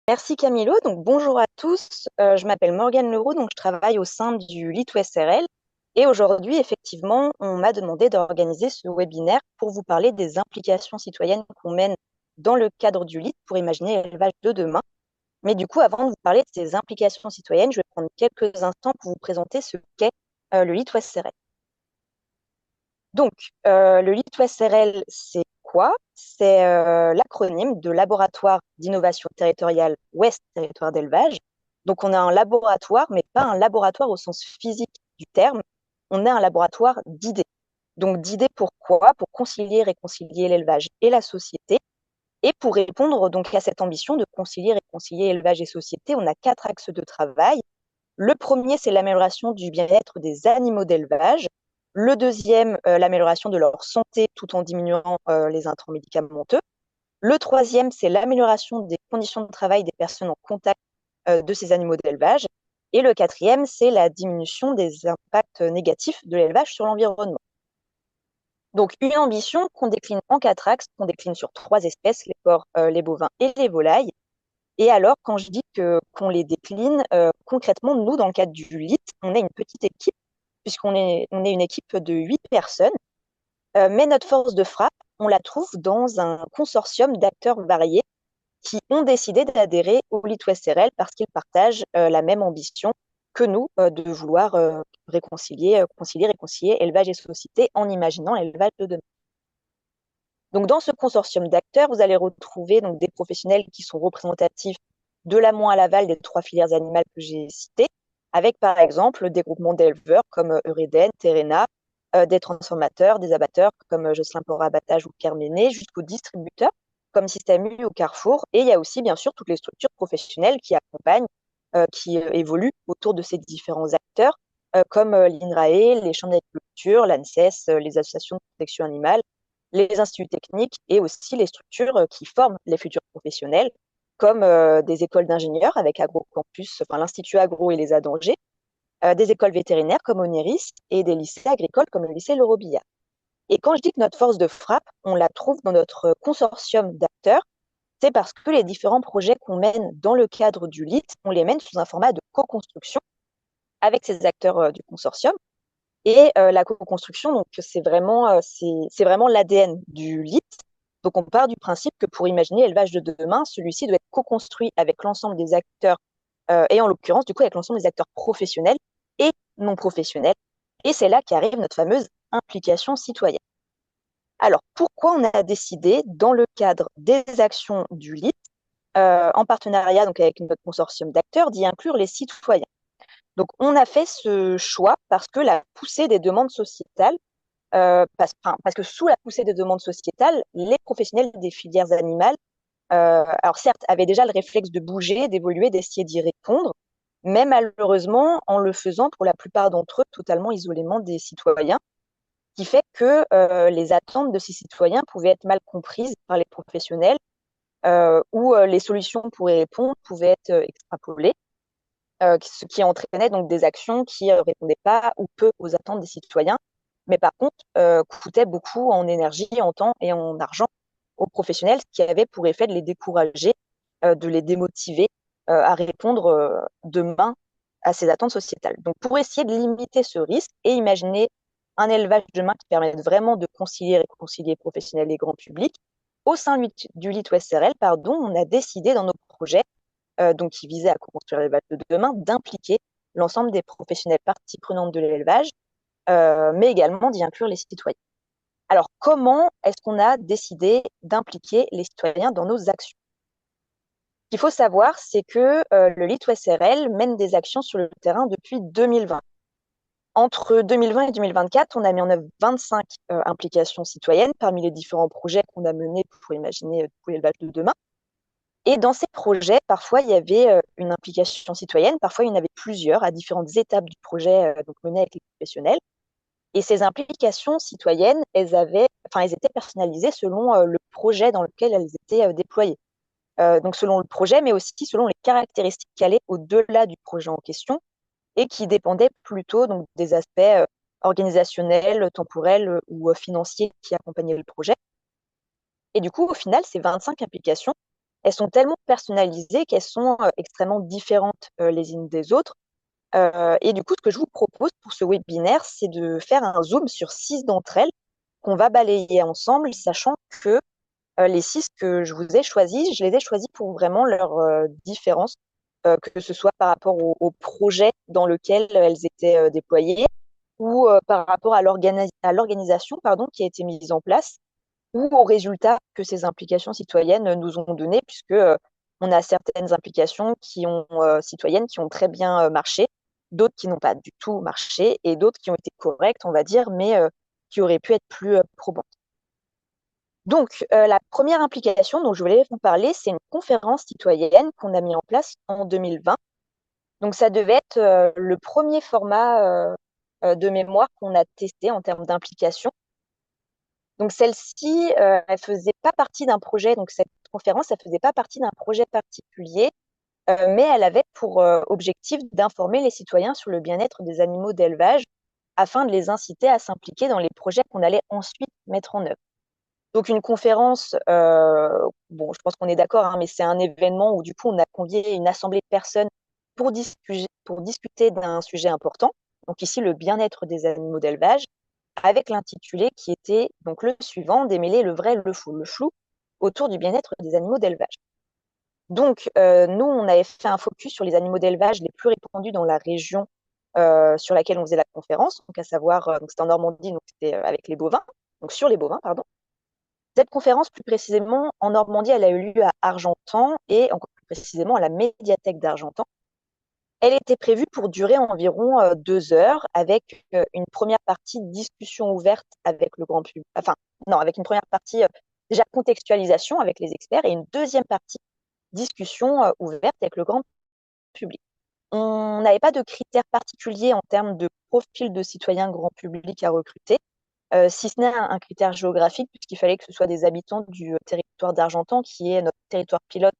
Merci Camilo. Donc bonjour à tous. Je m'appelle Morgane Leroux, donc je travaille au sein du LIT SRL. Et aujourd'hui, effectivement, on m'a demandé d'organiser ce webinaire pour vous parler des implications citoyennes qu'on mène dans le cadre du LIT pour imaginer l'élevage de demain. Mais du coup, avant de vous parler de ces implications citoyennes, je vais prendre quelques instants pour vous présenter ce qu'est le LIT SRL. Donc, le LIT SRL, c'est quoi? C'est l'acronyme de Laboratoire d'innovation territoriale Ouest Territoire d'élevage. Donc, on a un laboratoire, mais pas un laboratoire au sens physique du terme. On a un laboratoire d'idées. Donc, d'idées pourquoi? Pour concilier, réconcilier l'élevage et la société. Et pour répondre donc à cette ambition de concilier, réconcilier élevage et société, on a 4 axes de travail. Le premier, c'est l'amélioration du bien-être des animaux d'élevage. Le deuxième, l'amélioration de leur santé tout en diminuant les intrants médicamenteux. Le troisième, c'est l'amélioration des conditions de travail des personnes en contact de ces animaux d'élevage. Et le quatrième, c'est la diminution des impacts négatifs de l'élevage sur l'environnement. Donc, une ambition qu'on décline en 4 axes, qu'on décline sur 3 espèces, les porcs, les bovins et les volailles. Et alors, quand je dis qu'on les décline, concrètement, nous, dans le cadre du LIT, on est une petite équipe, puisqu'on est une équipe de 8 personnes. Mais notre force de frappe, on la trouve dans un consortium d'acteurs variés qui ont décidé d'adhérer au LIT SRL parce qu'ils partagent la même ambition que nous, de vouloir réconcilier élevage et société en imaginant l'élevage de demain. Donc, dans ce consortium d'acteurs, vous allez retrouver donc, des professionnels qui sont représentatifs de l'amont à l'aval des 3 filières animales que j'ai citées, avec par exemple des groupements d'éleveurs comme Eureden, Terena, des transformateurs, des abatteurs comme Jocelyn Port Abattage ou Kerméné, jusqu'aux distributeurs comme Système U ou Carrefour. Et il y a aussi bien sûr toutes les structures professionnelles qui accompagnent, qui évoluent autour de ces différents acteurs, comme l'INRAE, les chambres d'agriculture, l'ANSES, les associations de protection animale, les instituts techniques et aussi les structures qui forment les futurs professionnels, comme des écoles d'ingénieurs avec AgroCampus, enfin l'Institut Agro et les A d'Angers, des écoles vétérinaires comme Oneris et des lycées agricoles comme le lycée Le Robillard. Et quand je dis que notre force de frappe, on la trouve dans notre consortium d'acteurs, c'est parce que les différents projets qu'on mène dans le cadre du LIT, on les mène sous un format de co-construction avec ces acteurs du consortium. Et la co-construction, donc c'est vraiment l'ADN du LIT. Donc on part du principe que pour imaginer l'élevage de demain, celui-ci doit être co-construit avec l'ensemble des acteurs, et en l'occurrence, du coup, avec l'ensemble des acteurs professionnels et non professionnels. Et c'est là qu'arrive notre fameuse implication citoyenne. Alors, pourquoi on a décidé, dans le cadre des actions du LIT, en partenariat donc, avec notre consortium d'acteurs, d'y inclure les citoyens? Donc, on a fait ce choix parce que la poussée des demandes sociétales, parce que sous la poussée des demandes sociétales, les professionnels des filières animales, alors certes, avaient déjà le réflexe de bouger, d'évoluer, d'essayer d'y répondre, mais malheureusement, en le faisant, pour la plupart d'entre eux, totalement isolément des citoyens, ce qui fait que les attentes de ces citoyens pouvaient être mal comprises par les professionnels, ou les solutions pour y répondre pouvaient être extrapolées, ce qui entraînait donc des actions qui ne répondaient pas ou peu aux attentes des citoyens, mais par contre coûtaient beaucoup en énergie, en temps et en argent aux professionnels, ce qui avait pour effet de les décourager, de les démotiver à répondre demain à ces attentes sociétales. Donc pour essayer de limiter ce risque et imaginer un élevage demain qui permette vraiment de concilier et réconcilier professionnels et grand public, au sein du LIT SRL, pardon, on a décidé dans nos projets, donc qui visait à construire l'élevage de demain, d'impliquer l'ensemble des professionnels parties prenantes de l'élevage, mais également d'y inclure les citoyens. Alors, comment est-ce qu'on a décidé d'impliquer les citoyens dans nos actions? Ce qu'il faut savoir, c'est que le LIT SRL mène des actions sur le terrain depuis 2020. Entre 2020 et 2024, on a mis en œuvre 25 implications citoyennes parmi les différents projets qu'on a menés pour imaginer l'élevage de demain. Et dans ces projets, parfois, il y avait une implication citoyenne, parfois, il y en avait plusieurs à différentes étapes du projet, donc menées avec les professionnels. Et ces implications citoyennes, elles étaient personnalisées selon le projet dans lequel elles étaient déployées. Donc selon le projet, mais aussi selon les caractéristiques qui allaient au-delà du projet en question et qui dépendaient plutôt donc, des aspects organisationnels, temporels ou financiers qui accompagnaient le projet. Et du coup, au final, ces 25 implications elles sont tellement personnalisées qu'elles sont extrêmement différentes les unes des autres. Et du coup, ce que je vous propose pour ce webinaire, c'est de faire un zoom sur 6 d'entre elles qu'on va balayer ensemble, sachant que les 6 que je vous ai choisis, je les ai choisis pour vraiment leur différence, que ce soit par rapport au projet dans lequel elles étaient déployées ou par rapport à l'organisation pardon, qui a été mise en place ou aux résultats que ces implications citoyennes nous ont donnés, puisque on a certaines implications citoyennes qui ont très bien marché, d'autres qui n'ont pas du tout marché et d'autres qui ont été correctes, on va dire, mais qui auraient pu être plus probantes. Donc, la première implication dont je voulais vous parler, c'est une conférence citoyenne qu'on a mis en place en 2020. Donc, ça devait être le premier format de mémoire qu'on a testé en termes d'implication. Donc, celle-ci, elle faisait pas partie d'un projet. Donc, cette conférence, elle faisait pas partie d'un projet particulier, mais elle avait pour objectif d'informer les citoyens sur le bien-être des animaux d'élevage afin de les inciter à s'impliquer dans les projets qu'on allait ensuite mettre en œuvre. Donc une conférence, bon, je pense qu'on est d'accord, hein, mais c'est un événement où du coup on a convié une assemblée de personnes pour discuter d'un sujet important. Donc ici le bien-être des animaux d'élevage, avec l'intitulé qui était donc le suivant, démêler le vrai, le flou autour du bien-être des animaux d'élevage. Donc nous on avait fait un focus sur les animaux d'élevage les plus répandus dans la région sur laquelle on faisait la conférence, donc à savoir, donc c'était en Normandie, donc c'était avec les bovins, donc sur les bovins, pardon. Cette conférence, plus précisément, en Normandie, elle a eu lieu à Argentan et encore plus précisément à la médiathèque d'Argentan. Elle était prévue pour durer environ 2 heures avec une première partie discussion ouverte avec le grand public. Enfin, non, avec une première partie déjà contextualisation avec les experts et une deuxième partie discussion ouverte avec le grand public. On n'avait pas de critères particuliers en termes de profil de citoyen grand public à recruter, si ce n'est un critère géographique, puisqu'il fallait que ce soit des habitants du territoire d'Argentan, qui est notre territoire pilote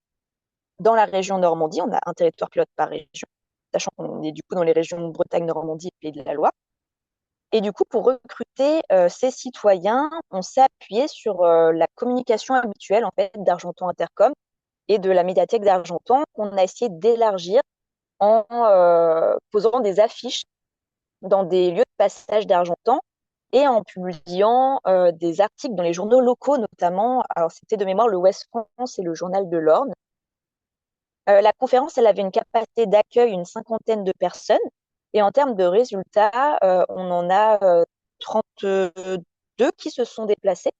dans la région Normandie. On a un territoire pilote par région, sachant qu'on est du coup dans les régions Bretagne, Normandie et Pays de la Loire. Et du coup, pour recruter ces citoyens, on s'est appuyé sur la communication habituelle en fait, d'Argentan Intercom et de la médiathèque d'Argentan, qu'on a essayé d'élargir en posant des affiches dans des lieux de passage d'Argentan et en publiant des articles dans les journaux locaux notamment. Alors c'était de mémoire le Ouest France et le Journal de l'Orne. La conférence, elle avait une capacité d'accueil une cinquantaine de personnes et en termes de résultats, on en a 32 qui se sont déplacés,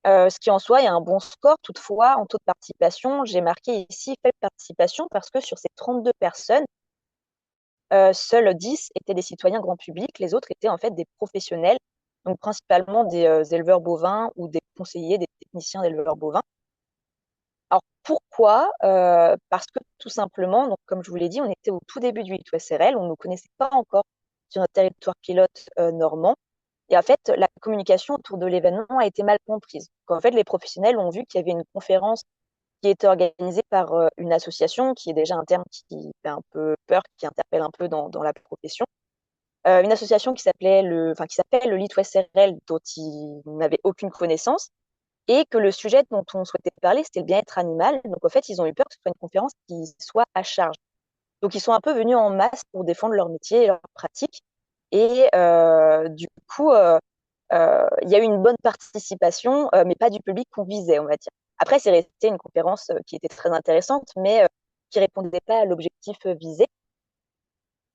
ce qui en soi est un bon score. Toutefois, en taux de participation, j'ai marqué ici faible participation parce que sur ces 32 personnes, seuls 10 étaient des citoyens grand public, les autres étaient en fait des professionnels, donc principalement des éleveurs bovins ou des conseillers, des techniciens d'éleveurs bovins. Alors pourquoi? Parce que tout simplement, donc comme je vous l'ai dit, on était au tout début du I2SRL, on ne nous connaissait pas encore sur notre territoire pilote normand. Et en fait, la communication autour de l'événement a été mal comprise. En fait, les professionnels ont vu qu'il y avait une conférence qui était organisée par une association, qui est déjà un terme qui fait un peu peur, qui interpelle un peu dans la profession. Une association qui s'appelle le LIT-OSRL, dont ils n'avaient aucune connaissance, et que le sujet dont on souhaitait parler, c'était le bien-être animal. Donc, en fait, ils ont eu peur que ce soit une conférence qui soit à charge. Donc, ils sont un peu venus en masse pour défendre leur métier et leur pratique. Et du coup, il y a eu une bonne participation, mais pas du public qu'on visait, on va dire. Après, c'est resté une conférence qui était très intéressante, mais qui répondait pas à l'objectif visé.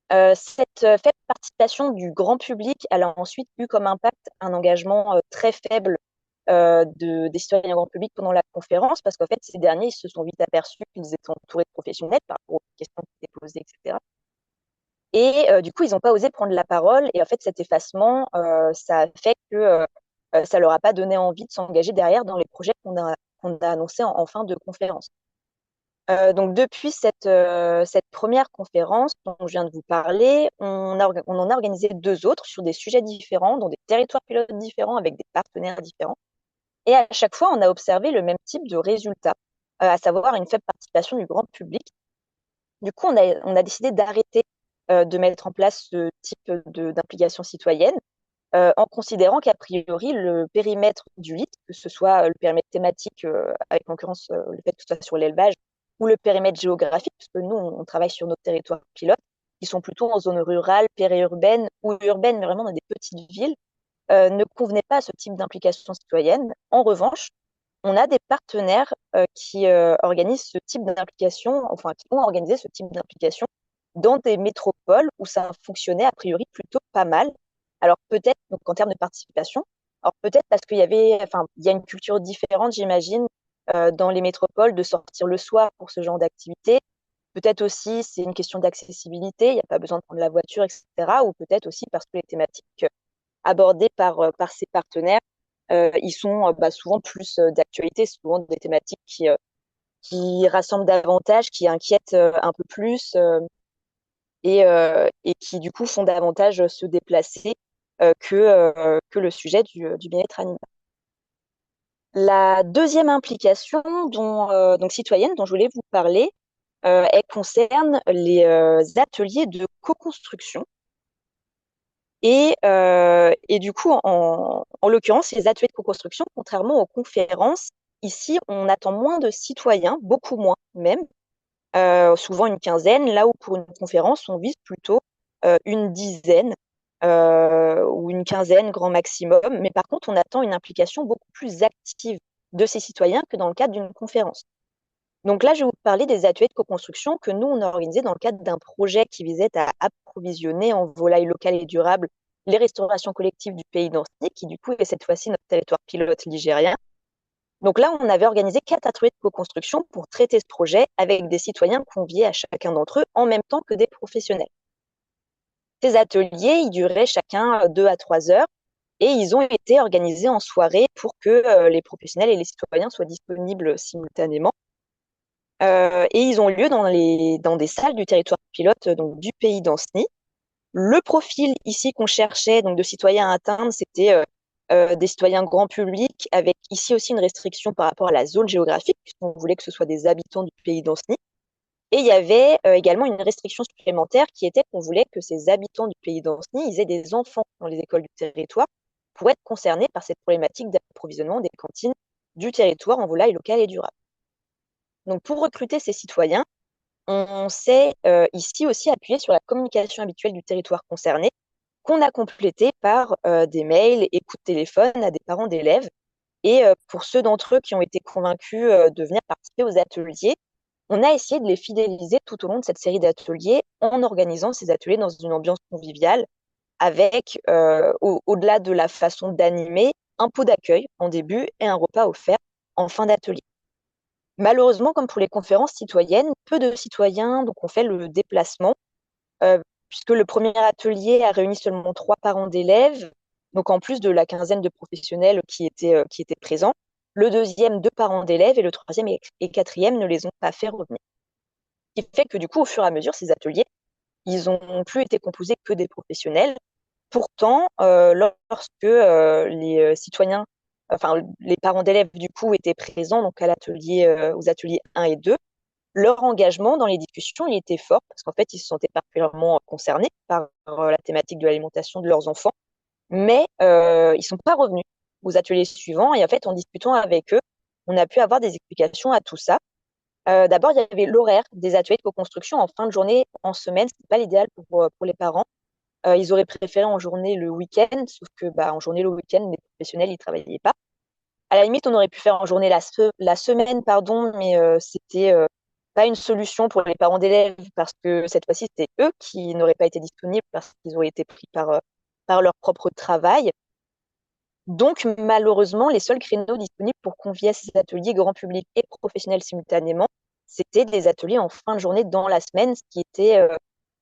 Cette faible participation du grand public, elle a ensuite eu comme impact un engagement très faible des citoyens grand public pendant la conférence, parce qu'en fait, ces derniers, ils se sont vite aperçus qu'ils étaient entourés de professionnels par rapport aux questions qui étaient posées, etc. Et du coup, ils n'ont pas osé prendre la parole. Et en fait, cet effacement, ça a fait que ça leur a pas donné envie de s'engager derrière dans les projets qu'on a annoncés en fin de conférence. Donc depuis cette première conférence dont je viens de vous parler, on en a organisé 2 autres sur des sujets différents, dans des territoires pilotes différents, avec des partenaires différents. Et à chaque fois, on a observé le même type de résultat, à savoir une faible participation du grand public. Du coup, on a décidé d'arrêter de mettre en place ce type d'implication citoyenne en considérant qu'a priori, le périmètre du LIT, que ce soit le périmètre thématique, avec en l'occurrence le fait que ce soit sur l'élevage, ou le périmètre géographique, puisque nous, on travaille sur nos territoires pilotes, qui sont plutôt en zone rurale, périurbaine ou urbaine, mais vraiment dans des petites villes, ne convenait pas à ce type d'implication citoyenne. En revanche, on a des partenaires qui organisent ce type d'implication, enfin qui ont organisé ce type d'implication dans des métropoles où ça fonctionnait a priori plutôt pas mal. Alors peut-être, donc en termes de participation, alors peut-être parce qu'il y avait, enfin, il y a une culture différente, j'imagine, dans les métropoles de sortir le soir pour ce genre d'activité. Peut-être aussi c'est une question d'accessibilité, il n'y a pas besoin de prendre la voiture, etc. Ou peut-être aussi parce que les thématiques abordés par ces partenaires, ils sont souvent plus d'actualité, souvent des thématiques qui rassemblent davantage, qui inquiètent un peu plus et qui du coup font davantage se déplacer que le sujet du bien-être animal. La deuxième implication donc citoyenne dont je voulais vous parler, elle concerne les ateliers de co-construction. Et du coup, en l'occurrence, les ateliers de co-construction, contrairement aux conférences, ici, on attend moins de citoyens, beaucoup moins même, souvent une quinzaine, là où pour une conférence, on vise plutôt une dizaine ou une quinzaine grand maximum. Mais par contre, on attend une implication beaucoup plus active de ces citoyens que dans le cadre d'une conférence. Donc là, je vais vous parler des ateliers de co-construction que nous, on a organisés dans le cadre d'un projet qui visait à approvisionner en volailles locales et durables les restaurations collectives du pays d'Annecy, qui du coup est cette fois-ci notre territoire pilote ligérien. Donc là, on avait organisé 4 ateliers de co-construction pour traiter ce projet avec des citoyens conviés à chacun d'entre eux en même temps que des professionnels. Ces ateliers, ils duraient chacun 2 à 3 heures et ils ont été organisés en soirée pour que les professionnels et les citoyens soient disponibles simultanément. Et ils ont lieu dans des salles du territoire pilote donc du pays d'Ancenis. Le profil ici qu'on cherchait donc de citoyens à atteindre, c'était des citoyens grand public, avec ici aussi une restriction par rapport à la zone géographique, puisqu'on voulait que ce soit des habitants du pays d'Ancenis. Et il y avait également une restriction supplémentaire qui était qu'on voulait que ces habitants du pays d'Ancenis, ils aient des enfants dans les écoles du territoire pour être concernés par cette problématique d'approvisionnement des cantines du territoire en volaille locale et durable. Donc pour recruter ces citoyens, on s'est ici aussi appuyé sur la communication habituelle du territoire concerné, qu'on a complété par des mails et coups de téléphone à des parents d'élèves. Et pour ceux d'entre eux qui ont été convaincus de venir participer aux ateliers, on a essayé de les fidéliser tout au long de cette série d'ateliers en organisant ces ateliers dans une ambiance conviviale, avec, au-delà de la façon d'animer, un pot d'accueil en début et un repas offert en fin d'atelier. Malheureusement, comme pour les conférences citoyennes, peu de citoyens donc, ont fait le déplacement, puisque le premier atelier a réuni seulement 3 parents d'élèves, donc en plus de la quinzaine de professionnels qui étaient présents. Le deuxième, 2 parents d'élèves, et le troisième et quatrième ne les ont pas fait revenir. Ce qui fait que du coup, au fur et à mesure, ces ateliers, ils n'ont plus été composés que des professionnels. Pourtant, lorsque les citoyens, enfin les parents d'élèves du coup étaient présents donc à aux ateliers 1 et 2, leur engagement dans les discussions, il était fort parce qu'en fait, ils se sentaient particulièrement concernés par la thématique de l'alimentation de leurs enfants, mais ils ne sont pas revenus aux ateliers suivants. Et en fait, en discutant avec eux, on a pu avoir des explications à tout ça. D'abord, il y avait l'horaire des ateliers de co-construction en fin de journée, en semaine. Ce n'est pas l'idéal pour les parents. Ils auraient préféré en journée le week-end, sauf que en journée le week-end, les professionnels, ils ne travaillaient pas. À la limite, on aurait pu faire en journée la semaine, pardon, mais c'était pas une solution pour les parents d'élèves parce que cette fois-ci, c'était eux qui n'auraient pas été disponibles parce qu'ils auraient été pris par leur propre travail. Donc, malheureusement, les seuls créneaux disponibles pour convier à ces ateliers grand public et professionnels simultanément, c'était des ateliers en fin de journée dans la semaine, ce qui était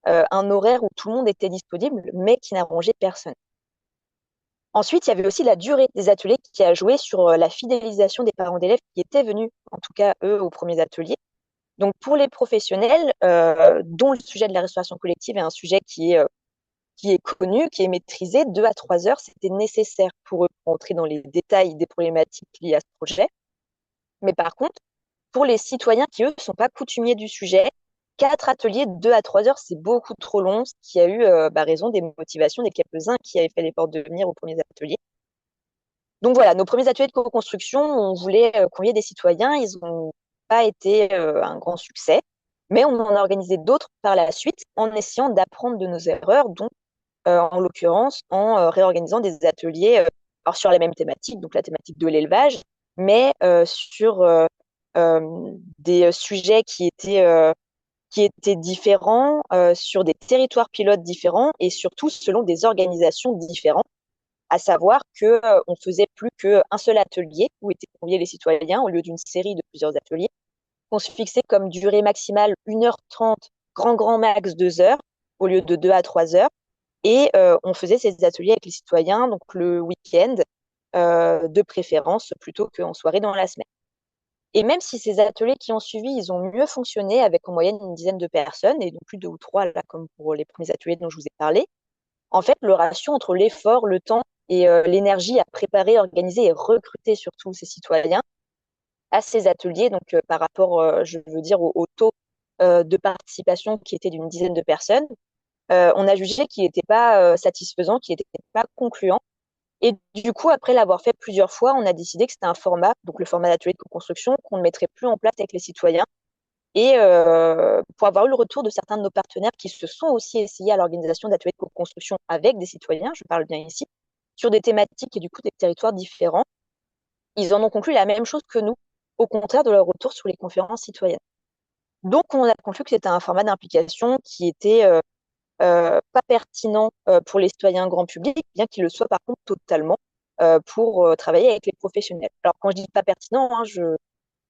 un horaire où tout le monde était disponible, mais qui n'arrangeait personne. Ensuite, il y avait aussi la durée des ateliers qui a joué sur la fidélisation des parents d'élèves qui étaient venus, en tout cas eux, aux premiers ateliers. Donc pour les professionnels, dont le sujet de la restauration collective est un sujet qui est connu, qui est maîtrisé, 2 à 3 heures, c'était nécessaire pour eux pour entrer dans les détails des problématiques liées à ce projet. Mais par contre, pour les citoyens qui, eux, ne sont pas coutumiers du sujet, 4 ateliers, 2 à 3 heures, c'est beaucoup trop long, ce qui a eu raison des motivations des quelques-uns qui avaient fait l'effort de venir aux premiers ateliers. Donc voilà, nos premiers ateliers de co-construction, on voulait convier des citoyens, ils n'ont pas été un grand succès, mais on en a organisé d'autres par la suite en essayant d'apprendre de nos erreurs, donc en l'occurrence en réorganisant des ateliers alors sur la même thématique, donc la thématique de l'élevage, mais sur des sujets qui étaient différents, sur des territoires pilotes différents et surtout selon des organisations différentes, à savoir que on faisait plus qu'un seul atelier où étaient conviés les citoyens au lieu d'une série de plusieurs ateliers, qu'on se fixait comme durée maximale 1h30, grand max 2 heures, au lieu de 2 à 3 heures. Et on faisait ces ateliers avec les citoyens, donc le week-end, de préférence, plutôt qu'en soirée dans la semaine. Et même si ces ateliers qui ont suivi, ils ont mieux fonctionné avec en moyenne une dizaine de personnes, et non plus 2 ou 3, là, comme pour les premiers ateliers dont je vous ai parlé, en fait, le ratio entre l'effort, le temps et l'énergie à préparer, organiser et recruter surtout ces citoyens à ces ateliers, donc par rapport, je veux dire, au taux de participation qui était d'une dizaine de personnes, on a jugé qu'il n'était pas satisfaisant, qu'il n'était pas concluant. Et du coup, après l'avoir fait plusieurs fois, on a décidé que c'était un format, donc le format d'atelier de co-construction, qu'on ne mettrait plus en place avec les citoyens. Et pour avoir eu le retour de certains de nos partenaires qui se sont aussi essayés à l'organisation d'ateliers de co-construction avec des citoyens, je parle bien ici, sur des thématiques et du coup des territoires différents, ils en ont conclu la même chose que nous, au contraire de leur retour sur les conférences citoyennes. Donc, on a conclu que c'était un format d'implication qui était pas pertinent pour les citoyens grand public, bien qu'il le soit par contre totalement pour travailler avec les professionnels. Alors, quand je dis pas pertinent, hein,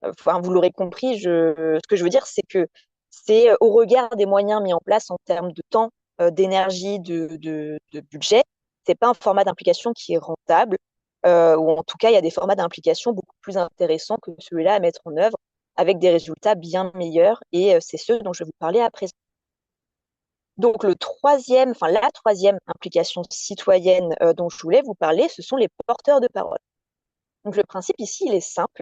enfin, vous l'aurez compris, ce que je veux dire, c'est que c'est au regard des moyens mis en place en termes de temps, d'énergie, de budget, c'est pas un format d'implication qui est rentable, ou en tout cas, il y a des formats d'implication beaucoup plus intéressants que celui-là à mettre en œuvre, avec des résultats bien meilleurs, et c'est ceux dont je vais vous parler à présent. Donc la troisième implication citoyenne dont je voulais vous parler, ce sont les porteurs de parole. Donc le principe ici, il est simple.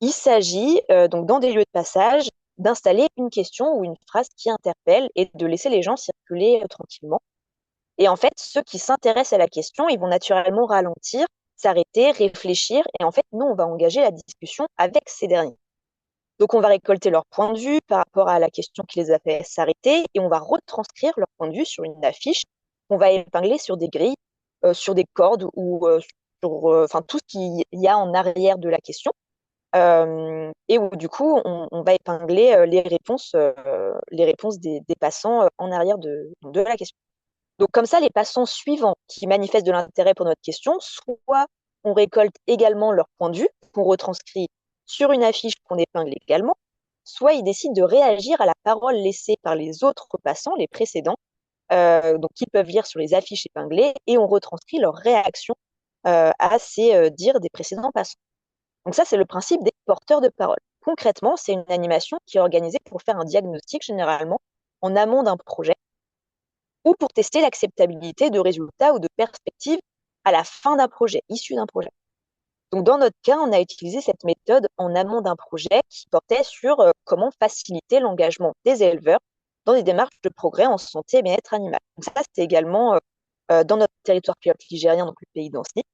Il s'agit donc dans des lieux de passage d'installer une question ou une phrase qui interpelle et de laisser les gens circuler tranquillement. Et en fait, ceux qui s'intéressent à la question, ils vont naturellement ralentir, s'arrêter, réfléchir, et en fait, nous, on va engager la discussion avec ces derniers. Donc, on va récolter leur point de vue par rapport à la question qui les a fait s'arrêter et on va retranscrire leur point de vue sur une affiche qu'on va épingler sur des grilles, sur des cordes ou sur enfin, tout ce qu'il y a en arrière de la question. Et où du coup, on va épingler les réponses des passants en arrière de la question. Donc, comme ça, les passants suivants qui manifestent de l'intérêt pour notre question, soit on récolte également leur point de vue, qu'on retranscrit sur une affiche qu'on épingle également, soit ils décident de réagir à la parole laissée par les autres passants, les précédents, donc ils peuvent lire sur les affiches épinglées et on retranscrit leur réaction à ces dires des précédents passants. Donc ça, c'est le principe des porteurs de parole. Concrètement, c'est une animation qui est organisée pour faire un diagnostic généralement en amont d'un projet ou pour tester l'acceptabilité de résultats ou de perspectives à la fin d'un projet, issu d'un projet. Donc, dans notre cas, on a utilisé cette méthode en amont d'un projet qui portait sur comment faciliter l'engagement des éleveurs dans des démarches de progrès en santé et bien-être animal. Donc, ça, c'était également dans notre territoire pilote ligérien, donc le pays d'Ancenis.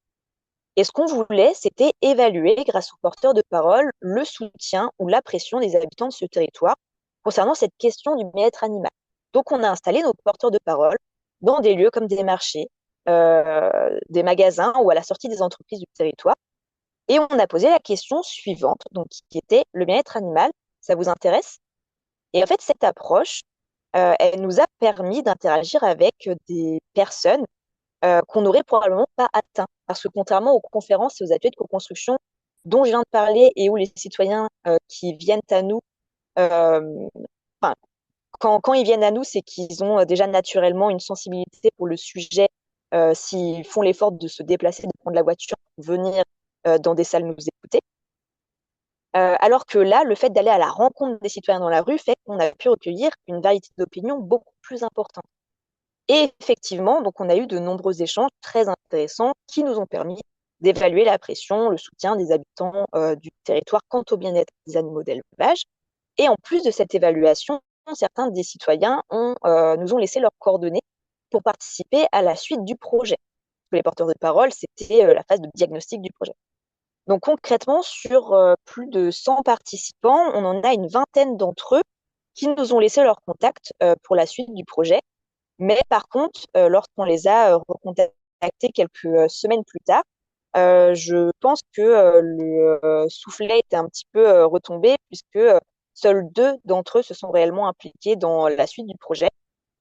Et ce qu'on voulait, c'était évaluer, grâce aux porteurs de parole, le soutien ou la pression des habitants de ce territoire concernant cette question du bien-être animal. Donc, on a installé nos porteurs de parole dans des lieux comme des marchés, des magasins ou à la sortie des entreprises du territoire. Et on a posé la question suivante, donc qui était le bien-être animal, ça vous intéresse? Et en fait, cette approche, elle nous a permis d'interagir avec des personnes qu'on n'aurait probablement pas atteint. Parce que contrairement aux conférences et aux ateliers de co-construction dont je viens de parler et où les citoyens qui viennent à nous, euh, enfin, quand ils viennent à nous, c'est qu'ils ont déjà naturellement une sensibilité pour le sujet, s'ils font l'effort de se déplacer, de prendre la voiture pour venir dans des salles nous écouter. Alors que là, le fait d'aller à la rencontre des citoyens dans la rue fait qu'on a pu recueillir une variété d'opinions beaucoup plus importante. Et effectivement, donc on a eu de nombreux échanges très intéressants qui nous ont permis d'évaluer la pression, le soutien des habitants du territoire quant au bien-être des animaux d'élevage. Et en plus de cette évaluation, certains des citoyens nous ont laissé leurs coordonnées pour participer à la suite du projet. Les porteurs de parole, c'était la phase de diagnostic du projet. Donc concrètement, sur plus de 100 participants, on en a une vingtaine d'entre eux qui nous ont laissé leur contact pour la suite du projet. Mais par contre, lorsqu'on les a recontactés quelques semaines plus tard, je pense que le soufflet était un petit peu retombé puisque seuls 2 d'entre eux se sont réellement impliqués dans la suite du projet.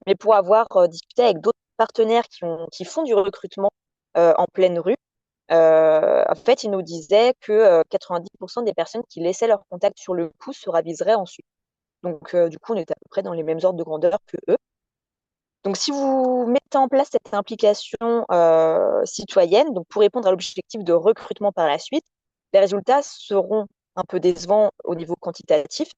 Mais pour avoir discuté avec d'autres partenaires qui font du recrutement en pleine rue, en fait, ils nous disaient que 90% des personnes qui laissaient leur contact sur le coup se raviseraient ensuite. Donc, du coup, on est à peu près dans les mêmes ordres de grandeur que eux. Donc, si vous mettez en place cette implication citoyenne, donc pour répondre à l'objectif de recrutement par la suite, les résultats seront un peu décevants au niveau quantitatif.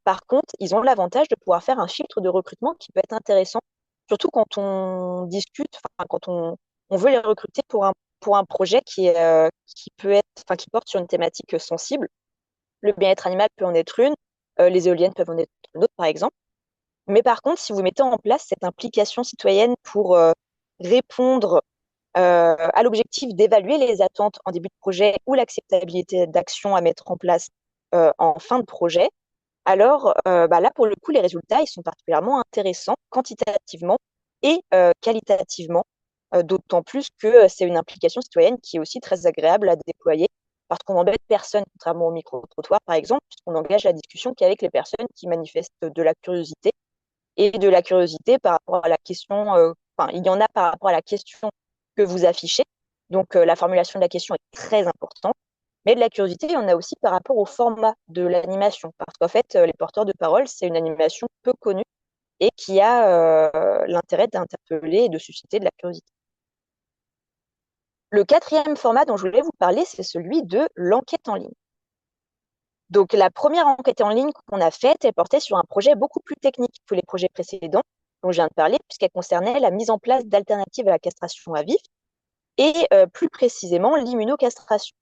Par contre, ils ont l'avantage de pouvoir faire un filtre de recrutement qui peut être intéressant, surtout quand on discute, enfin, quand on veut les recruter pour un projet qui peut être, enfin, qui porte sur une thématique sensible. Le bien-être animal peut en être une, les éoliennes peuvent en être une autre, par exemple. Mais par contre, si vous mettez en place cette implication citoyenne pour répondre à l'objectif d'évaluer les attentes en début de projet ou l'acceptabilité d'actions à mettre en place en fin de projet, alors là, pour le coup, les résultats, ils sont particulièrement intéressants quantitativement et qualitativement, d'autant plus que c'est une implication citoyenne qui est aussi très agréable à déployer parce qu'on n'embête personne, contrairement au micro-trottoir, par exemple, puisqu'on engage la discussion qu'avec les personnes qui manifestent de la curiosité et de la curiosité par rapport à la question, enfin, il y en a par rapport à la question que vous affichez. Donc, la formulation de la question est très importante. Mais de la curiosité, il y en a aussi par rapport au format de l'animation. Parce qu'en fait, les porteurs de parole, c'est une animation peu connue et qui a l'intérêt d'interpeller et de susciter de la curiosité. Le quatrième format dont je voulais vous parler, c'est celui de l'enquête en ligne. Donc, la première enquête en ligne qu'on a faite, elle portait sur un projet beaucoup plus technique que les projets précédents dont je viens de parler, puisqu'elle concernait la mise en place d'alternatives à la castration à vif et plus précisément l'immunocastration.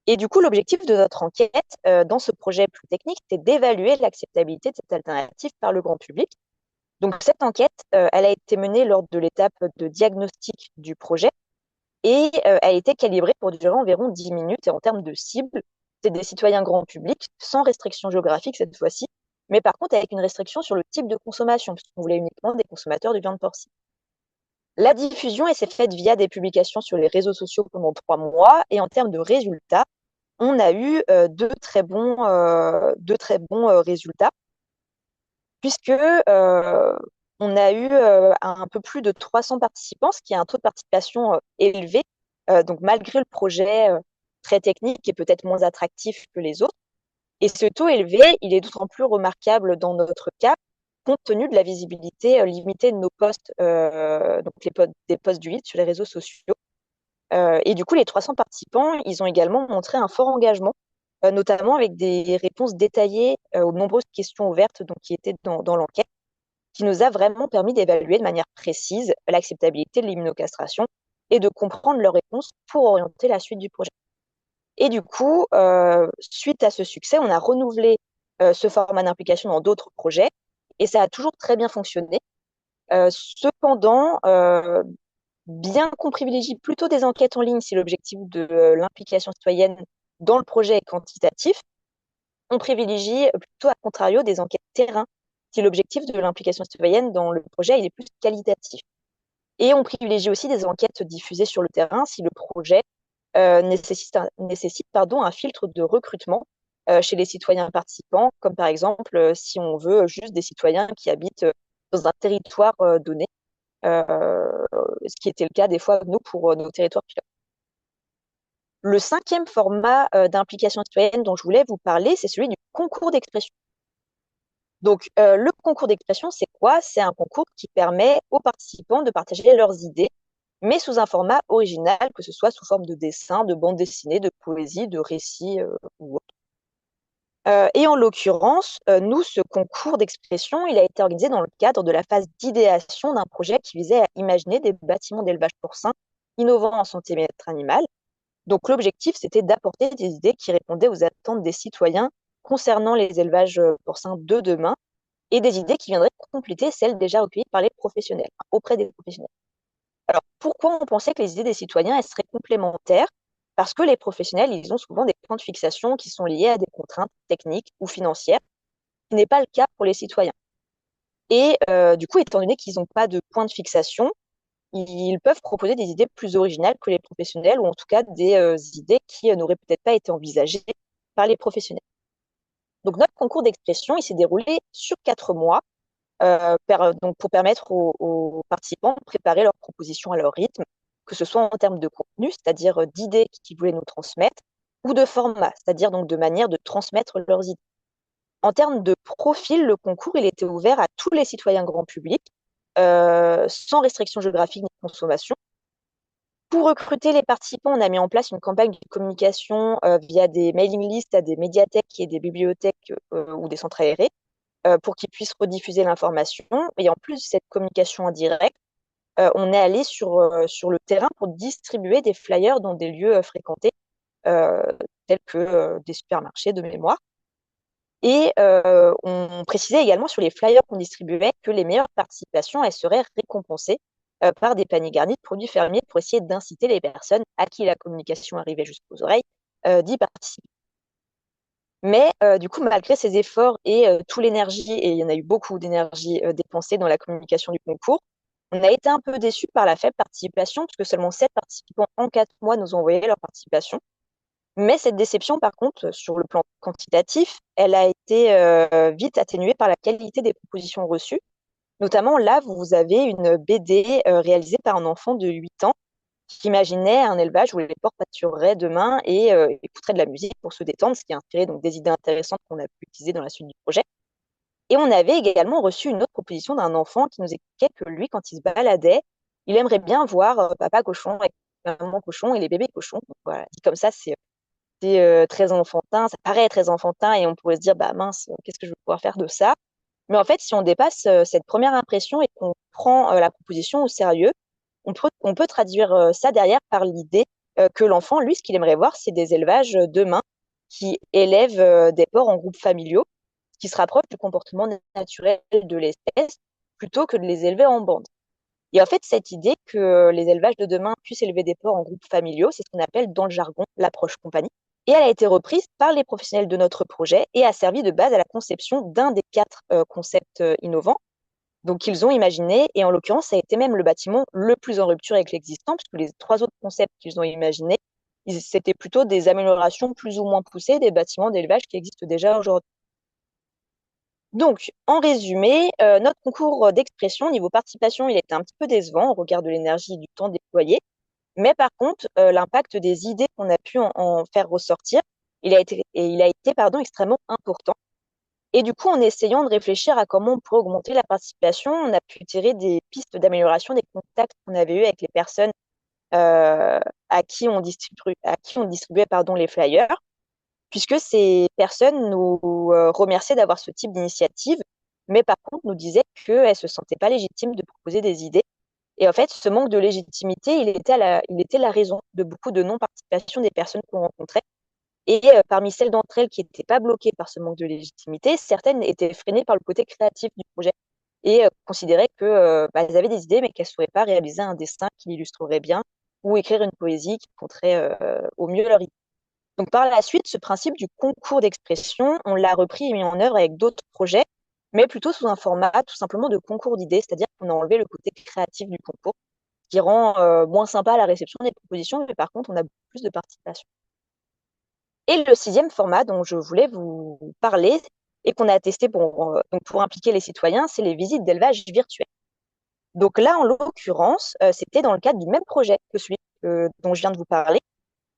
Et du coup, l'objectif de notre enquête dans ce projet plus technique, c'était d'évaluer l'acceptabilité de cette alternative par le grand public. Donc, cette enquête, elle a été menée lors de l'étape de diagnostic du projet et a été calibrée pour durer environ 10 minutes. Et en termes de cible, c'est des citoyens grand public, sans restriction géographique cette fois-ci, mais par contre avec une restriction sur le type de consommation, puisqu'on voulait uniquement des consommateurs de viande porcine. La diffusion, elle s'est faite via des publications sur les réseaux sociaux pendant 3 mois. Et en termes de résultats, on a eu de très bons résultats, puisque on a eu un peu plus de 300 participants, ce qui est un taux de participation élevé. Donc, malgré le projet très technique et peut-être moins attractif que les autres. Et ce taux élevé, il est d'autant plus remarquable dans notre cas, compte tenu de la visibilité limitée de nos posts, donc des posts du lead sur les réseaux sociaux. Et du coup, les 300 participants, ils ont également montré un fort engagement, notamment avec des réponses détaillées aux nombreuses questions ouvertes donc, qui étaient dans l'enquête, qui nous a vraiment permis d'évaluer de manière précise l'acceptabilité de l'immunocastration et de comprendre leurs réponses pour orienter la suite du projet. Et du coup, suite à ce succès, on a renouvelé ce format d'implication dans d'autres projets et ça a toujours très bien fonctionné. Cependant, bien qu'on privilégie plutôt des enquêtes en ligne si l'objectif de l'implication citoyenne dans le projet est quantitatif, on privilégie plutôt à contrario des enquêtes terrain si l'objectif de l'implication citoyenne dans le projet il est plus qualitatif. Et on privilégie aussi des enquêtes diffusées sur le terrain si le projet nécessite un filtre de recrutement chez les citoyens participants, comme par exemple si on veut juste des citoyens qui habitent dans un territoire donné, ce qui était le cas des fois, nous, pour nos territoires pilotes. Le cinquième format d'implication citoyenne dont je voulais vous parler, c'est celui du concours d'expression. Donc, le concours d'expression, c'est quoi? C'est un concours qui permet aux participants de partager leurs idées, mais sous un format original, que ce soit sous forme de dessin, de bande dessinée, de poésie, de récit ou autre. Et en l'occurrence, nous, ce concours d'expression, il a été organisé dans le cadre de la phase d'idéation d'un projet qui visait à imaginer des bâtiments d'élevage porcin innovants en santé bien-être animal. Donc, l'objectif, c'était d'apporter des idées qui répondaient aux attentes des citoyens concernant les élevages porcins de demain. et des idées qui viendraient compléter celles déjà recueillies par les professionnels, auprès des professionnels. Alors, pourquoi on pensait que les idées des citoyens, elles seraient complémentaires? Parce que les professionnels, ils ont souvent des points de fixation qui sont liés à des contraintes techniques ou financières, ce qui n'est pas le cas pour les citoyens. Et du coup, étant donné qu'ils n'ont pas de point de fixation, ils peuvent proposer des idées plus originales que les professionnels, ou en tout cas des idées qui n'auraient peut-être pas été envisagées par les professionnels. Donc notre concours d'expression, il s'est déroulé sur 4 mois, donc pour permettre aux participants de préparer leurs propositions à leur rythme, que ce soit en termes de contenu, c'est-à-dire d'idées qu'ils voulaient nous transmettre, ou de format, c'est-à-dire donc de manière de transmettre leurs idées. En termes de profil, le concours, il était ouvert à tous les citoyens grand public, sans restriction géographique ni consommation. Pour recruter les participants, on a mis en place une campagne de communication via des mailing lists à des médiathèques et des bibliothèques ou des centres aérés pour qu'ils puissent rediffuser l'information. Et en plus de cette communication en direct, on est allé sur le terrain pour distribuer des flyers dans des lieux fréquentés, euh, tels que des supermarchés de mémoire. Et on précisait également sur les flyers qu'on distribuait que les meilleures participations, elles seraient récompensées par des paniers garnis de produits fermiers pour essayer d'inciter les personnes à qui la communication arrivait jusqu'aux oreilles d'y participer. Mais du coup, malgré ces efforts et toute l'énergie, et il y en a eu beaucoup d'énergie dépensée dans la communication du concours, on a été un peu déçus par la faible participation, puisque seulement 7 participants en 4 mois nous ont envoyé leur participation. Mais cette déception, par contre, sur le plan quantitatif, elle a été vite atténuée par la qualité des propositions reçues. Notamment, là, vous avez une BD réalisée par un enfant de 8 ans qui imaginait un élevage où les porcs pâtureraient demain et écouteraient de la musique pour se détendre, ce qui a inspiré donc, des idées intéressantes qu'on a pu utiliser dans la suite du projet. Et on avait également reçu une autre proposition d'un enfant qui nous expliquait que lui, quand il se baladait, il aimerait bien voir papa cochon avec maman cochon et les bébés cochons. Donc, voilà, dit comme ça, c'est très enfantin, ça paraît très enfantin et on pourrait se dire, bah mince, qu'est-ce que je vais pouvoir faire de ça? Mais en fait, si on dépasse cette première impression et qu'on prend la proposition au sérieux, on peut traduire ça derrière par l'idée que l'enfant, lui, ce qu'il aimerait voir, c'est des élevages demain qui élèvent des porcs en groupes familiaux, qui se rapprochent du comportement naturel de l'espèce, plutôt que de les élever en bande. Et en fait, cette idée que les élevages de demain puissent élever des porcs en groupes familiaux, c'est ce qu'on appelle dans le jargon l'approche compagnie. Et elle a été reprise par les professionnels de notre projet et a servi de base à la conception d'un des 4 concepts innovants. Donc, ils ont imaginé, et en l'occurrence, ça a été même le bâtiment le plus en rupture avec l'existant, puisque les 3 autres concepts qu'ils ont imaginés, c'était plutôt des améliorations plus ou moins poussées des bâtiments d'élevage qui existent déjà aujourd'hui. Donc, en résumé, notre concours d'expression niveau participation, il était un petit peu décevant au regard de l'énergie et du temps déployé. Mais par contre, l'impact des idées qu'on a pu en faire ressortir, il a été pardon, extrêmement important. Et du coup, en essayant de réfléchir à comment on pourrait augmenter la participation, on a pu tirer des pistes d'amélioration des contacts qu'on avait eus avec les personnes à qui on distribuait pardon, les flyers, puisque ces personnes nous remerciaient d'avoir ce type d'initiative, mais par contre nous disaient qu'elles ne se sentaient pas légitimes de proposer des idées. Et en fait, ce manque de légitimité, il était la raison de beaucoup de non-participation des personnes qu'on rencontrait. Et parmi celles d'entre elles qui n'étaient pas bloquées par ce manque de légitimité, certaines étaient freinées par le côté créatif du projet et considéraient qu'elles avaient des idées, mais qu'elles ne sauraient pas réaliser un dessin qui l'illustrerait bien ou écrire une poésie qui compterait au mieux leur idée. Donc par la suite, ce principe du concours d'expression, on l'a repris et mis en œuvre avec d'autres projets, mais plutôt sous un format tout simplement de concours d'idées, c'est-à-dire qu'on a enlevé le côté créatif du concours, qui rend moins sympa la réception des propositions, mais par contre, on a beaucoup plus de participation. Et le 6e format dont je voulais vous parler et qu'on a testé donc pour impliquer les citoyens, c'est les visites d'élevage virtuelles. Donc là, en l'occurrence, c'était dans le cadre du même projet que celui dont je viens de vous parler,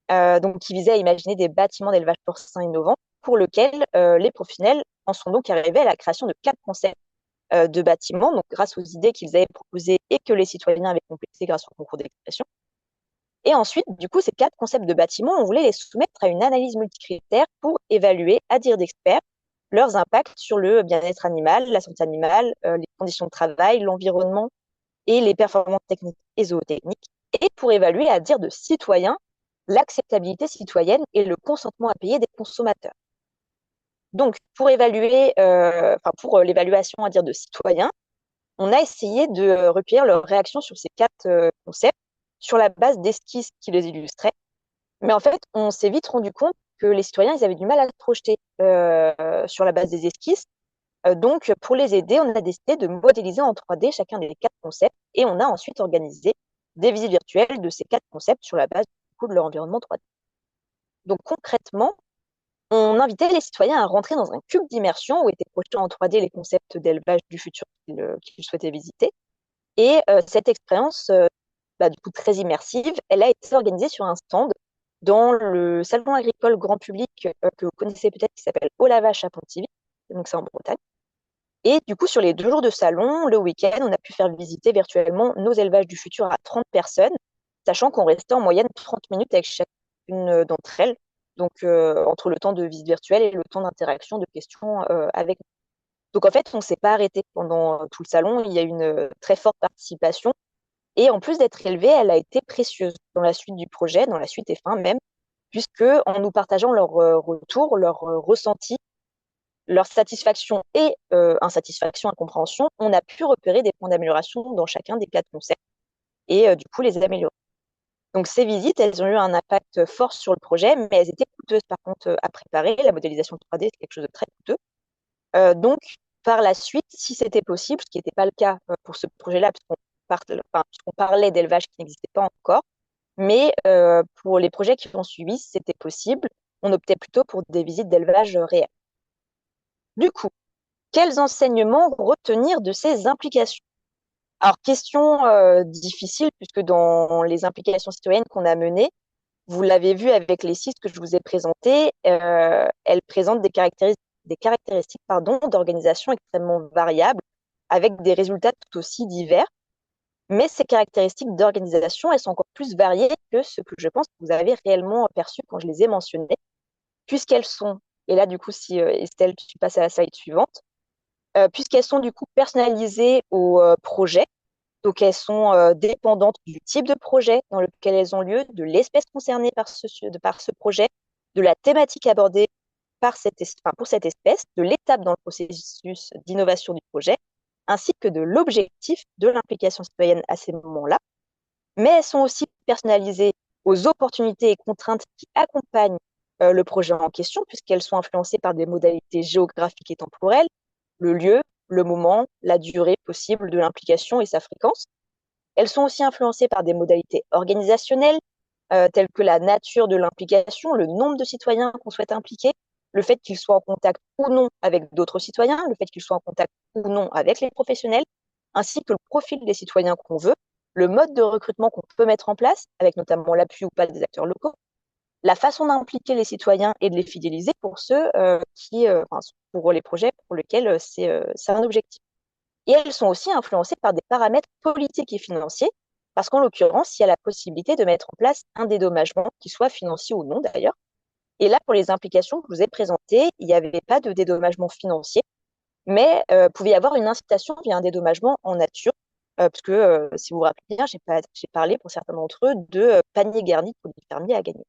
donc qui visait à imaginer des bâtiments d'élevage porcin innovants pour lequel les professionnels en sont donc arrivés à la création de 4 concepts de bâtiments, donc grâce aux idées qu'ils avaient proposées et que les citoyens avaient complétées grâce au concours d'expression. Et ensuite, du coup, ces 4 concepts de bâtiments, on voulait les soumettre à une analyse multicritère pour évaluer, à dire d'experts, leurs impacts sur le bien-être animal, la santé animale, les conditions de travail, l'environnement et les performances techniques et zootechniques, et pour évaluer, à dire de citoyens, l'acceptabilité citoyenne et le consentement à payer des consommateurs. Donc, pour évaluer, pour l'évaluation, à dire, de citoyens, on a essayé de recueillir leurs réactions sur ces quatre concepts sur la base d'esquisses qui les illustraient. Mais en fait, on s'est vite rendu compte que les citoyens, ils avaient du mal à se projeter sur la base des esquisses. Donc, pour les aider, on a décidé de modéliser en 3D chacun des quatre concepts et on a ensuite organisé des visites virtuelles de ces quatre concepts sur la base du coup, de leur environnement 3D. Donc, concrètement, on invitait les citoyens à rentrer dans un cube d'immersion où étaient projetés en 3D les concepts d'élevage du futur qu'ils souhaitaient visiter. Et cette expérience, du coup très immersive, elle a été organisée sur un stand dans le salon agricole grand public que vous connaissez peut-être, qui s'appelle Haut-la-Vache à Pontivy, donc c'est en Bretagne. Et du coup, sur les 2 jours de salon, le week-end, on a pu faire visiter virtuellement nos élevages du futur à 30 personnes, sachant qu'on restait en moyenne 30 minutes avec chacune d'entre elles, donc entre le temps de visite virtuelle et le temps d'interaction, de questions avec nous. Donc en fait, on ne s'est pas arrêté pendant tout le salon, il y a une très forte participation, et en plus d'être élevée, elle a été précieuse dans la suite du projet, dans la suite et fin même, puisque en nous partageant leurs retours, leurs ressentis, leur satisfaction et insatisfaction, incompréhension, on a pu repérer des points d'amélioration dans chacun des quatre concepts et du coup les améliorer. Donc ces visites, elles ont eu un impact fort sur le projet, mais elles étaient coûteuses par contre à préparer. La modélisation 3D, c'est quelque chose de très coûteux. Donc par la suite, si c'était possible, ce qui n'était pas le cas pour ce projet-là, puisqu'on parlait d'élevage qui n'existait pas encore, mais pour les projets qui ont suivi, si c'était possible, on optait plutôt pour des visites d'élevage réelles. Du coup, quels enseignements retenir de ces implications? Alors, question difficile, puisque dans les implications citoyennes qu'on a menées, vous l'avez vu avec les 6 que je vous ai présentés, elles présentent des caractéristiques d'organisation extrêmement variables, avec des résultats tout aussi divers. Mais ces caractéristiques d'organisation, elles sont encore plus variées que ce que je pense que vous avez réellement perçu quand je les ai mentionnées, puisqu'elles sont, et là du coup, si Estelle, tu passes à la slide suivante, puisqu'elles sont du coup personnalisées au projet. Donc, elles sont dépendantes du type de projet dans lequel elles ont lieu, de l'espèce concernée par ce projet, de la thématique abordée pour cette espèce, de l'étape dans le processus d'innovation du projet, ainsi que de l'objectif de l'implication citoyenne à ces moments-là. Mais elles sont aussi personnalisées aux opportunités et contraintes qui accompagnent le projet en question, puisqu'elles sont influencées par des modalités géographiques et temporelles, le lieu, le moment, la durée possible de l'implication et sa fréquence. Elles sont aussi influencées par des modalités organisationnelles, telles que la nature de l'implication, le nombre de citoyens qu'on souhaite impliquer, le fait qu'ils soient en contact ou non avec d'autres citoyens, le fait qu'ils soient en contact ou non avec les professionnels, ainsi que le profil des citoyens qu'on veut, le mode de recrutement qu'on peut mettre en place, avec notamment l'appui ou pas des acteurs locaux, la façon d'impliquer les citoyens et de les fidéliser pour ceux pour les projets pour lesquels c'est un objectif. Et elles sont aussi influencées par des paramètres politiques et financiers, parce qu'en l'occurrence, il y a la possibilité de mettre en place un dédommagement, qui soit financier ou non d'ailleurs. Et là, pour les implications que je vous ai présentées, il n'y avait pas de dédommagement financier, mais pouvait y avoir une incitation via un dédommagement en nature, parce que si vous vous rappelez bien, j'ai parlé pour certains d'entre eux de panier garni pour les fermiers à gagner.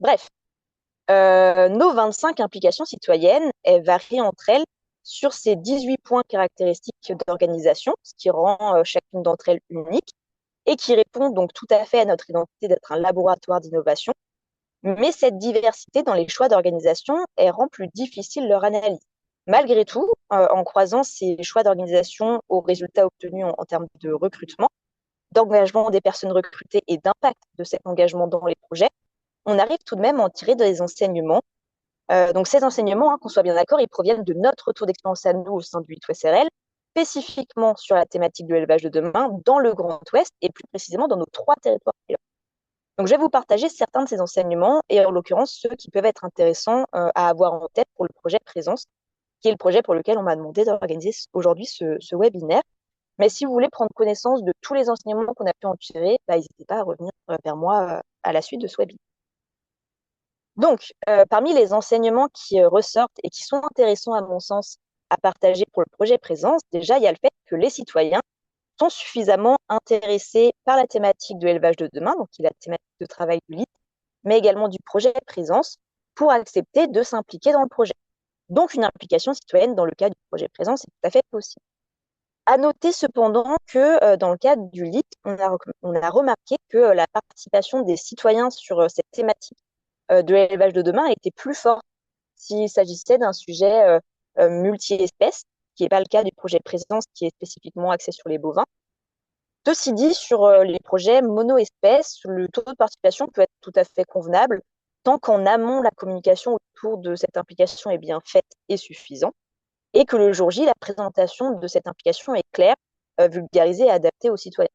Bref, nos 25 implications citoyennes, elles varient entre elles sur ces 18 points caractéristiques d'organisation, ce qui rend chacune d'entre elles unique et qui répond donc tout à fait à notre identité d'être un laboratoire d'innovation. Mais cette diversité dans les choix d'organisation, elle rend plus difficile leur analyse. Malgré tout, en croisant ces choix d'organisation aux résultats obtenus en termes de recrutement, d'engagement des personnes recrutées et d'impact de cet engagement dans les projets, on arrive tout de même à en tirer des enseignements. Donc ces enseignements, qu'on soit bien d'accord, ils proviennent de notre retour d'expérience à nous au sein du 8OSRL, spécifiquement sur la thématique de l'élevage de demain dans le Grand Ouest et plus précisément dans nos 3 territoires pilotes. Donc je vais vous partager certains de ces enseignements et en l'occurrence ceux qui peuvent être intéressants à avoir en tête pour le projet Présence, qui est le projet pour lequel on m'a demandé d'organiser aujourd'hui ce webinaire. Mais si vous voulez prendre connaissance de tous les enseignements qu'on a pu en tirer, n'hésitez pas à revenir vers moi à la suite de ce webinaire. Donc, parmi les enseignements qui ressortent et qui sont intéressants à mon sens à partager pour le projet Présence, déjà, il y a le fait que les citoyens sont suffisamment intéressés par la thématique de l'élevage de demain, donc qui est la thématique de travail du LIT, mais également du projet Présence, pour accepter de s'impliquer dans le projet. Donc, une implication citoyenne dans le cas du projet présent, c'est tout à fait possible. À noter cependant que dans le cadre du LIT, on a remarqué que la participation des citoyens sur cette thématique de l'élevage de demain était plus forte s'il s'agissait d'un sujet multi-espèces, qui n'est pas le cas du projet Présence, qui est spécifiquement axé sur les bovins. Ceci dit, sur les projets mono-espèces, le taux de participation peut être tout à fait convenable, tant qu'en amont, la communication autour de cette implication est bien faite et suffisante, et que le jour J, la présentation de cette implication est claire, vulgarisée et adaptée aux citoyens.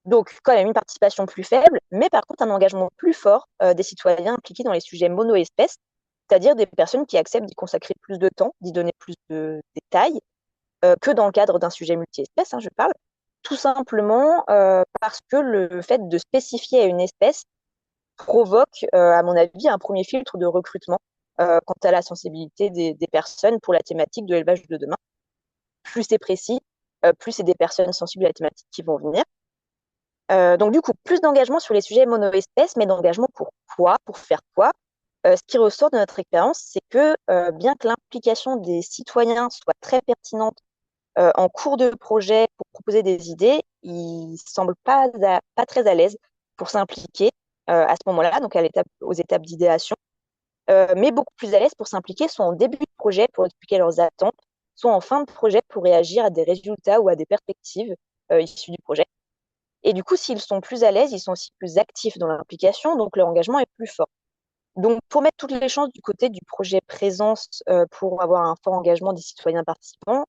Donc, quand même, une participation plus faible, mais par contre, un engagement plus fort des citoyens impliqués dans les sujets mono-espèces, c'est-à-dire des personnes qui acceptent d'y consacrer plus de temps, d'y donner plus de détails, que dans le cadre d'un sujet multi-espèces, hein, je parle, tout simplement parce que le fait de spécifier à une espèce provoque, à mon avis, un premier filtre de recrutement quant à la sensibilité des personnes pour la thématique de l'élevage de demain. Plus c'est précis, plus c'est des personnes sensibles à la thématique qui vont venir. Donc du coup, plus d'engagement sur les sujets mono-espèces, mais d'engagement pour quoi? Pour faire quoi? Ce qui ressort de notre expérience, c'est que bien que l'implication des citoyens soit très pertinente en cours de projet pour proposer des idées, ils ne semblent pas très à l'aise pour s'impliquer à ce moment-là, donc aux étapes d'idéation, mais beaucoup plus à l'aise pour s'impliquer soit en début de projet pour expliquer leurs attentes, soit en fin de projet pour réagir à des résultats ou à des perspectives issues du projet. Et du coup, s'ils sont plus à l'aise, ils sont aussi plus actifs dans l'implication, donc leur engagement est plus fort. Donc, pour mettre toutes les chances du côté du projet présence pour avoir un fort engagement des citoyens participants,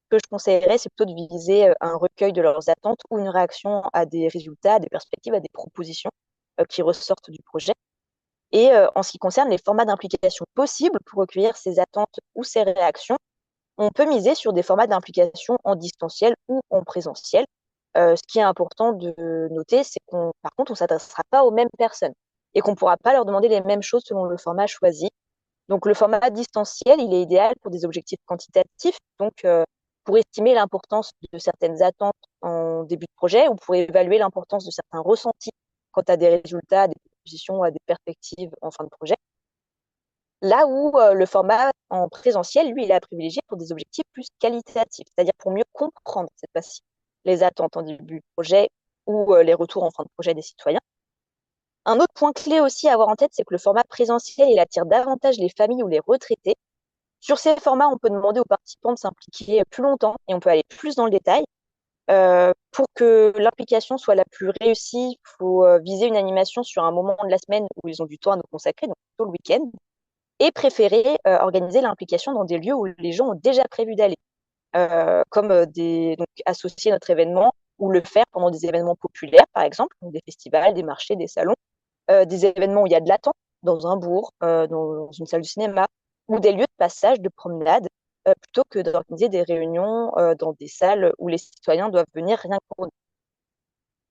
ce que je conseillerais, c'est plutôt de viser un recueil de leurs attentes ou une réaction à des résultats, à des perspectives, à des propositions qui ressortent du projet. Et en ce qui concerne les formats d'implication possibles pour recueillir ces attentes ou ces réactions, on peut miser sur des formats d'implication en distanciel ou en présentiel. Ce qui est important de noter, c'est par contre, on ne s'adressera pas aux mêmes personnes et qu'on ne pourra pas leur demander les mêmes choses selon le format choisi. Donc, le format distanciel, il est idéal pour des objectifs quantitatifs, donc pour estimer l'importance de certaines attentes en début de projet ou pour évaluer l'importance de certains ressentis quant à des résultats, à des propositions, à des perspectives en fin de projet. Là où le format en présentiel, lui, il est à privilégier pour des objectifs plus qualitatifs, c'est-à-dire pour mieux comprendre cette fois-ci les attentes en début de projet ou les retours en fin de projet des citoyens. Un autre point clé aussi à avoir en tête, c'est que le format présentiel, il attire davantage les familles ou les retraités. Sur ces formats, on peut demander aux participants de s'impliquer plus longtemps et on peut aller plus dans le détail. Pour que l'implication soit la plus réussie, il faut viser une animation sur un moment de la semaine où ils ont du temps à nous consacrer, donc plutôt le week-end, et préférer organiser l'implication dans des lieux où les gens ont déjà prévu d'aller, comme donc, associer notre événement ou le faire pendant des événements populaires, par exemple, donc des festivals, des marchés, des salons, des événements où il y a de l'attente, dans un bourg, dans une salle de cinéma, ou des lieux de passage, de promenade, plutôt que d'organiser des réunions dans des salles où les citoyens doivent venir rien que pour nous.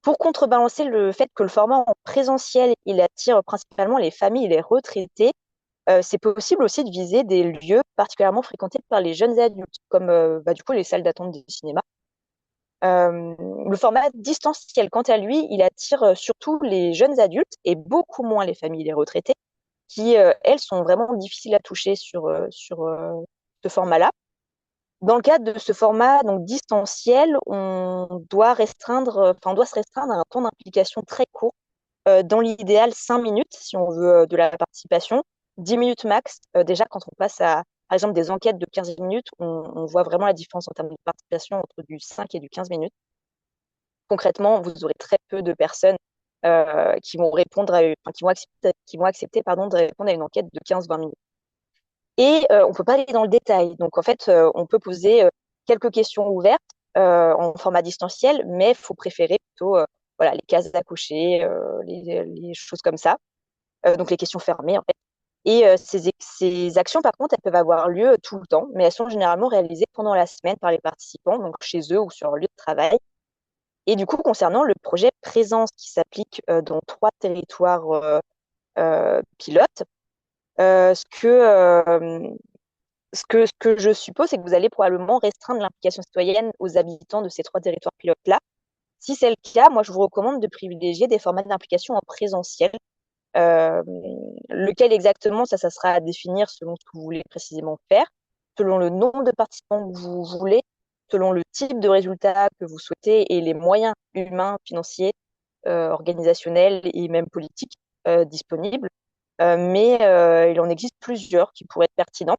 Pour contrebalancer le fait que le format en présentiel, il attire principalement les familles et les retraités, c'est possible aussi de viser des lieux particulièrement fréquentés par les jeunes adultes, comme du coup les salles d'attente des cinémas. Le format distanciel, quant à lui, il attire surtout les jeunes adultes et beaucoup moins les familles et les retraités, qui, elles, sont vraiment difficiles à toucher sur ce format-là. Dans le cadre de ce format donc distanciel, on doit se restreindre à un temps d'implication très court, dans l'idéal 5 minutes si on veut de la participation, 10 minutes max. Déjà, quand on passe à, par exemple, des enquêtes de 15 minutes, on voit vraiment la différence en termes de participation entre du 5 et du 15 minutes. Concrètement, vous aurez très peu de personnes qui vont accepter de répondre à une enquête de 15-20 minutes. Et on ne peut pas aller dans le détail. Donc, en fait, on peut poser quelques questions ouvertes en format distanciel, mais il faut préférer plutôt les cases à cocher, les choses comme ça. Donc, les questions fermées, en fait. Et ces actions, par contre, elles peuvent avoir lieu tout le temps, mais elles sont généralement réalisées pendant la semaine par les participants, donc chez eux ou sur leur lieu de travail. Et du coup, concernant le projet Présence qui s'applique dans 3 territoires pilotes, ce que je suppose, c'est que vous allez probablement restreindre l'implication citoyenne aux habitants de ces 3 territoires pilotes-là. Si c'est le cas, moi, je vous recommande de privilégier des formats d'implication en présentiel, Euh, Lequel exactement, ça sera à définir selon ce que vous voulez précisément faire, selon le nombre de participants que vous voulez, selon le type de résultat que vous souhaitez et les moyens humains, financiers, organisationnels et même politiques disponibles. Mais il en existe plusieurs qui pourraient être pertinents,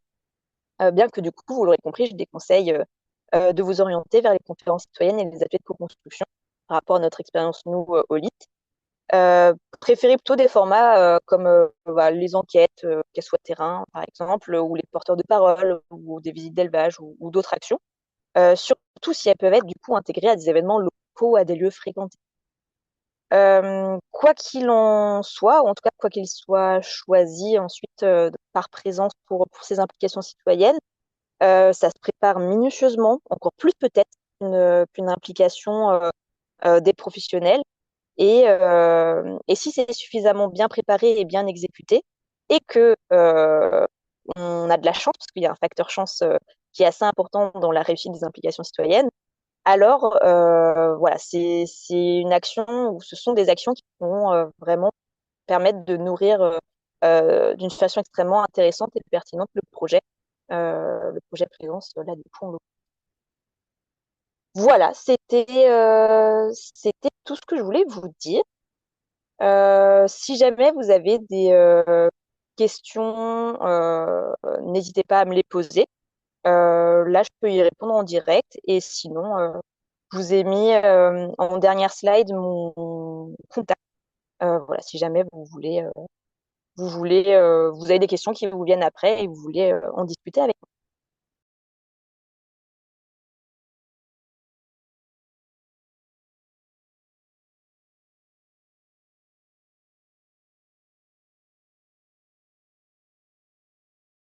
bien que du coup, vous l'aurez compris, je déconseille de vous orienter vers les conférences citoyennes et les ateliers de co-construction par rapport à notre expérience, nous, au LIT. Préférez plutôt des formats comme bah, les enquêtes, qu'elles soient terrain, par exemple, ou les porteurs de parole, ou des visites d'élevage, ou d'autres actions, surtout si elles peuvent être du coup intégrées à des événements locaux, à des lieux fréquentés. Quoi qu'il en soit, ou en tout cas quoi qu'il soit choisi ensuite par présence pour ces implications citoyennes, ça se prépare minutieusement, encore plus peut-être qu'une implication des professionnels. Et si c'est suffisamment bien préparé et bien exécuté, et que on a de la chance, parce qu'il y a un facteur chance qui est assez important dans la réussite des implications citoyennes, alors voilà, c'est une action ou ce sont des actions qui vont vraiment permettre de nourrir d'une façon extrêmement intéressante et pertinente le projet présence là du coup. Voilà, c'était tout ce que je voulais vous dire. Si jamais vous avez des questions, n'hésitez pas à me les poser. Là, je peux y répondre en direct. Et sinon, je vous ai mis en dernière slide mon contact. Voilà, si jamais vous avez des questions qui vous viennent après et vous voulez en discuter avec moi.